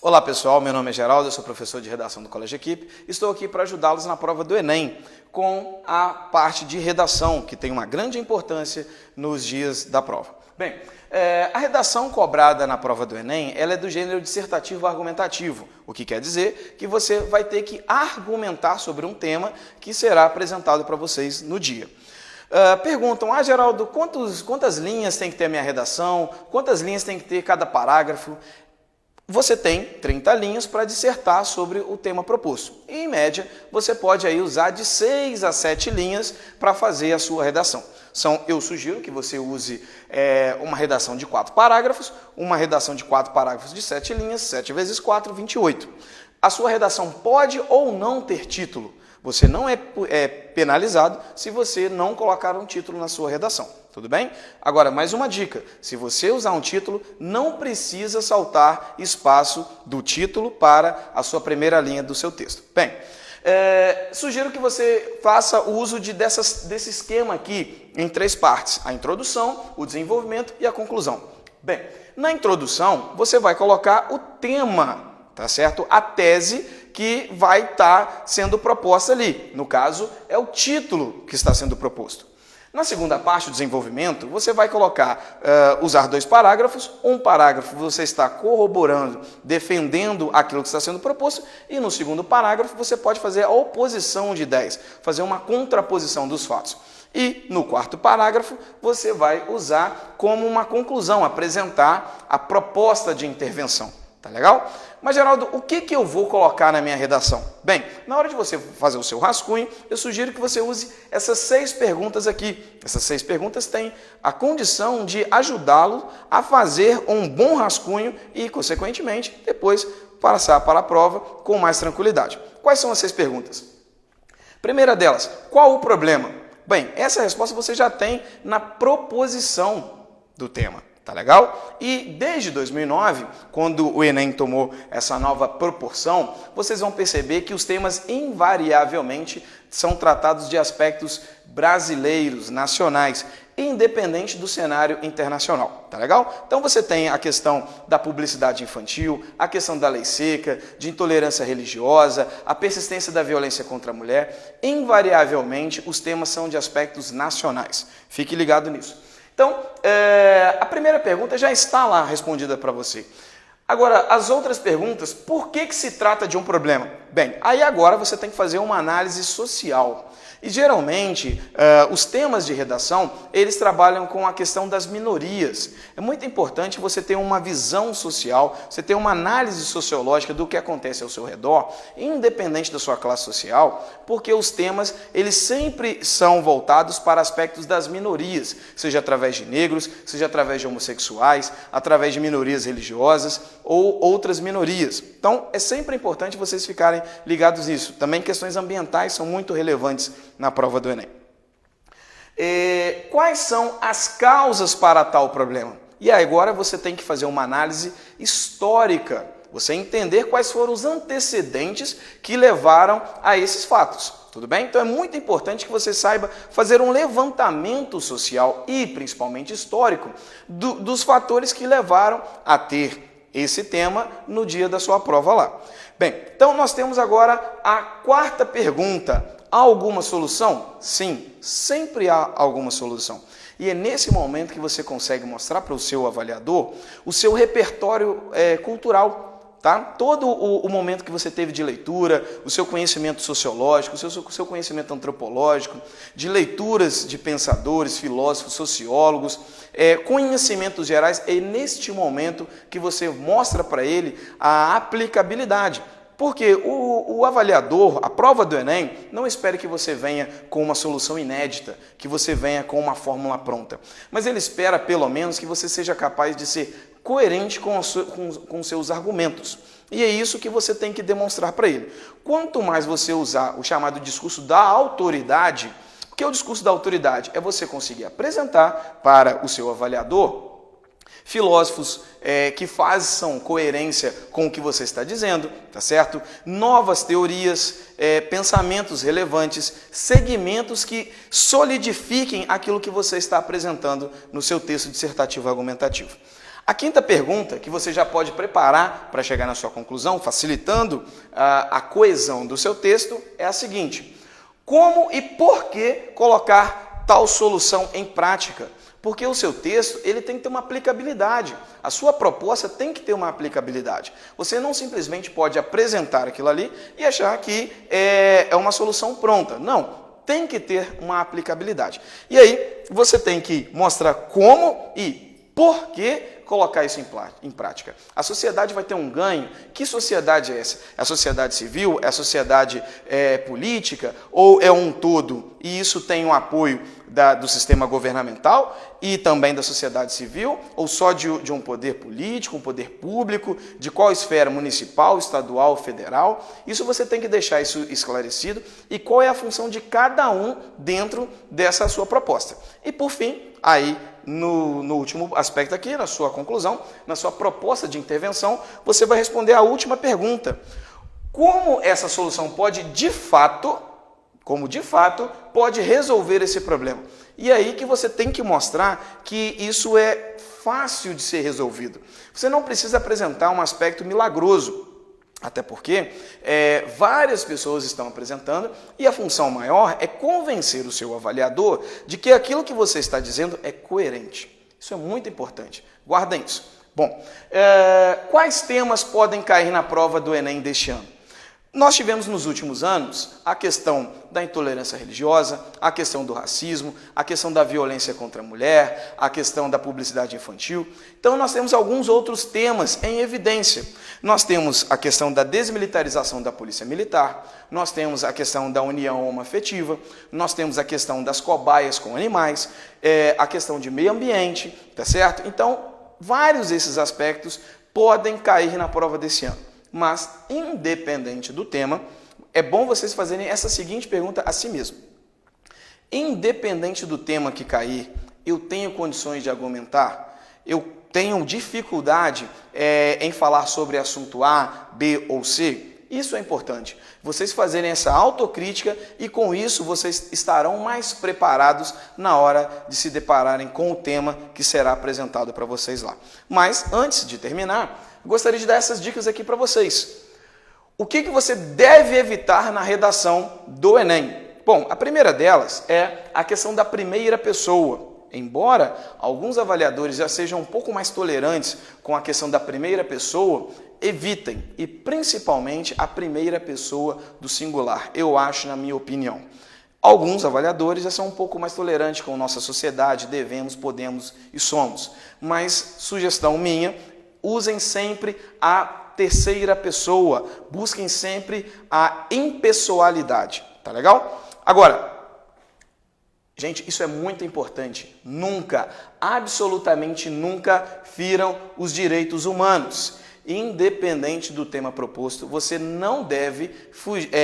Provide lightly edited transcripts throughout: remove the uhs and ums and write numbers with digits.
Olá pessoal, meu nome é Geraldo, eu sou professor de redação do Colégio Equipe. Estou aqui para ajudá-los na prova do Enem com a parte de redação, que tem uma grande importância nos dias da prova. Bem, a redação cobrada na prova do Enem, ela é do gênero dissertativo argumentativo, o que quer dizer que você vai ter que argumentar sobre um tema que será apresentado para vocês no dia. Perguntam, Geraldo, quantas linhas tem que ter a minha redação? Quantas linhas tem que ter cada parágrafo? Você tem 30 linhas para dissertar sobre o tema proposto. E, em média, você pode aí usar de 6 a 7 linhas para fazer a sua redação. Eu sugiro que você use uma redação de 4 parágrafos, uma redação de 4 parágrafos de 7 linhas, 7 vezes 4, 28. A sua redação pode ou não ter título. Você não é penalizado se você não colocar um título na sua redação, tudo bem? Agora, mais uma dica, se você usar um título, não precisa saltar espaço do título para a sua primeira linha do seu texto. Bem, sugiro que você faça o uso desse esquema aqui em 3 partes, a introdução, o desenvolvimento e a conclusão. Bem, na introdução, você vai colocar o tema, tá certo? A tese que vai estar sendo proposta ali. No caso, é o título que está sendo proposto. Na segunda parte, o desenvolvimento, você vai usar 2 parágrafos. Um parágrafo você está corroborando, defendendo aquilo que está sendo proposto. E no segundo parágrafo, você pode fazer a oposição de ideias, fazer uma contraposição dos fatos. E no 4º parágrafo, você vai usar como uma conclusão, apresentar a proposta de intervenção. Tá legal? Mas, Geraldo, o que eu vou colocar na minha redação? Bem, na hora de você fazer o seu rascunho, eu sugiro que você use essas 6 perguntas aqui. Essas 6 perguntas têm a condição de ajudá-lo a fazer um bom rascunho e, consequentemente, depois passar para a prova com mais tranquilidade. Quais são as 6 perguntas? Primeira delas, qual o problema? Bem, essa resposta você já tem na proposição do tema. Tá legal? E desde 2009, quando o Enem tomou essa nova proporção, vocês vão perceber que os temas invariavelmente são tratados de aspectos brasileiros, nacionais, independente do cenário internacional. Tá legal? Então você tem a questão da publicidade infantil, a questão da lei seca, de intolerância religiosa, a persistência da violência contra a mulher. Invariavelmente, os temas são de aspectos nacionais. Fique ligado nisso. Então, a primeira pergunta já está lá respondida para você. Agora, as outras perguntas, por que se trata de um problema? Bem, aí agora você tem que fazer uma análise social. E geralmente, os temas de redação, eles trabalham com a questão das minorias. É muito importante você ter uma visão social, você ter uma análise sociológica do que acontece ao seu redor, independente da sua classe social, porque os temas, eles sempre são voltados para aspectos das minorias, seja através de negros, seja através de homossexuais, através de minorias religiosas ou outras minorias. Então, é sempre importante vocês ficarem ligados nisso. Também questões ambientais são muito relevantes na prova do Enem. Quais são as causas para tal problema? E aí agora você tem que fazer uma análise histórica, você entender quais foram os antecedentes que levaram a esses fatos. Tudo bem? Então é muito importante que você saiba fazer um levantamento social e principalmente histórico dos fatores que levaram a ter esse tema no dia da sua prova lá. Bem, então nós temos agora a 4ª pergunta. Há alguma solução? Sim, sempre há alguma solução. E é nesse momento que você consegue mostrar para o seu avaliador o seu repertório cultural, tá? Todo o momento que você teve de leitura, o seu conhecimento sociológico, o seu conhecimento antropológico, de leituras de pensadores, filósofos, sociólogos, conhecimentos gerais, é neste momento que você mostra para ele a aplicabilidade. Porque o avaliador, a prova do Enem, não espera que você venha com uma solução inédita, que você venha com uma fórmula pronta. Mas ele espera, pelo menos, que você seja capaz de ser coerente com seus argumentos. E é isso que você tem que demonstrar para ele. Quanto mais você usar o chamado discurso da autoridade, o que é o discurso da autoridade? É você conseguir apresentar para o seu avaliador filósofos que façam coerência com o que você está dizendo, tá certo? Novas teorias, pensamentos relevantes, segmentos que solidifiquem aquilo que você está apresentando no seu texto dissertativo argumentativo. A quinta pergunta, que você já pode preparar para chegar na sua conclusão, facilitando a coesão do seu texto, é a seguinte: como e por que colocar tal solução em prática? Porque o seu texto ele tem que ter uma aplicabilidade. A sua proposta tem que ter uma aplicabilidade. Você não simplesmente pode apresentar aquilo ali e achar que é uma solução pronta. Não. Tem que ter uma aplicabilidade. E aí, você tem que mostrar como e por que colocar isso em prática. A sociedade vai ter um ganho. Que sociedade é essa? É a sociedade civil? É a sociedade política? Ou é um todo? E isso tem um apoio do sistema governamental e também da sociedade civil? Ou só de um poder político, um poder público? De qual esfera? Municipal, estadual, federal? Isso você tem que deixar isso esclarecido. E qual é a função de cada um dentro dessa sua proposta? E por fim, aí no último aspecto aqui, na sua conclusão, na sua proposta de intervenção, você vai responder a última pergunta. Como essa solução pode, de fato, pode resolver esse problema? E aí que você tem que mostrar que isso é fácil de ser resolvido. Você não precisa apresentar um aspecto milagroso. Até porque várias pessoas estão apresentando e a função maior é convencer o seu avaliador de que aquilo que você está dizendo é coerente. Isso é muito importante. Guardem isso. Bom, quais temas podem cair na prova do Enem deste ano? Nós tivemos nos últimos anos a questão da intolerância religiosa, a questão do racismo, a questão da violência contra a mulher, a questão da publicidade infantil. Então nós temos alguns outros temas em evidência. Nós temos a questão da desmilitarização da polícia militar, nós temos a questão da união homoafetiva, nós temos a questão das cobaias com animais, a questão de meio ambiente, tá certo? Então, vários desses aspectos podem cair na prova desse ano. Mas, independente do tema, é bom vocês fazerem essa seguinte pergunta a si mesmo. Independente do tema que cair, eu tenho condições de argumentar? Eu tenho dificuldade em falar sobre assunto A, B ou C? Isso é importante. Vocês fazerem essa autocrítica e, com isso, vocês estarão mais preparados na hora de se depararem com o tema que será apresentado para vocês lá. Mas, antes de terminar, gostaria de dar essas dicas aqui para vocês. O que você deve evitar na redação do Enem? Bom, a primeira delas é a questão da primeira pessoa. Embora alguns avaliadores já sejam um pouco mais tolerantes com a questão da primeira pessoa, evitem, e principalmente a primeira pessoa do singular, eu acho, na minha opinião. Alguns avaliadores já são um pouco mais tolerantes com nossa sociedade, devemos, podemos e somos. Mas, sugestão minha, usem sempre a terceira pessoa, busquem sempre a impessoalidade, tá legal? Agora, gente, isso é muito importante. Nunca, absolutamente nunca, firam os direitos humanos. Independente do tema proposto, você não deve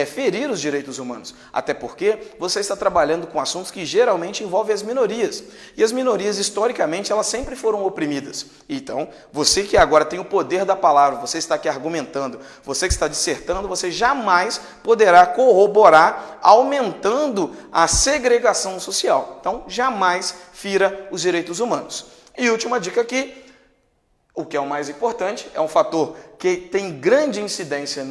ferir os direitos humanos. Até porque você está trabalhando com assuntos que geralmente envolvem as minorias. E as minorias, historicamente, elas sempre foram oprimidas. Então, você que agora tem o poder da palavra, você está aqui argumentando, você que está dissertando, você jamais poderá corroborar aumentando a segregação social. Então, jamais fira os direitos humanos. E última dica aqui. O que é o mais importante, é um fator que tem grande incidência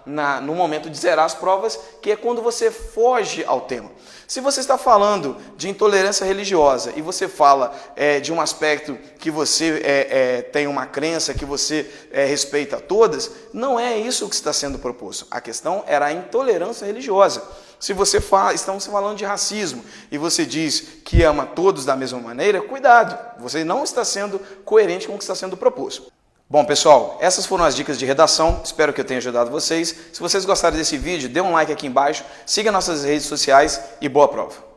no momento de zerar as provas, que é quando você foge ao tema. Se você está falando de intolerância religiosa e você fala de um aspecto que você tem uma crença, que você respeita todas, não é isso que está sendo proposto. A questão era a intolerância religiosa. Se você estamos falando de racismo e você diz que ama todos da mesma maneira, cuidado, você não está sendo coerente com o que está sendo proposto. Bom, pessoal, essas foram as dicas de redação, espero que eu tenha ajudado vocês. Se vocês gostaram desse vídeo, dê um like aqui embaixo, siga nossas redes sociais e boa prova!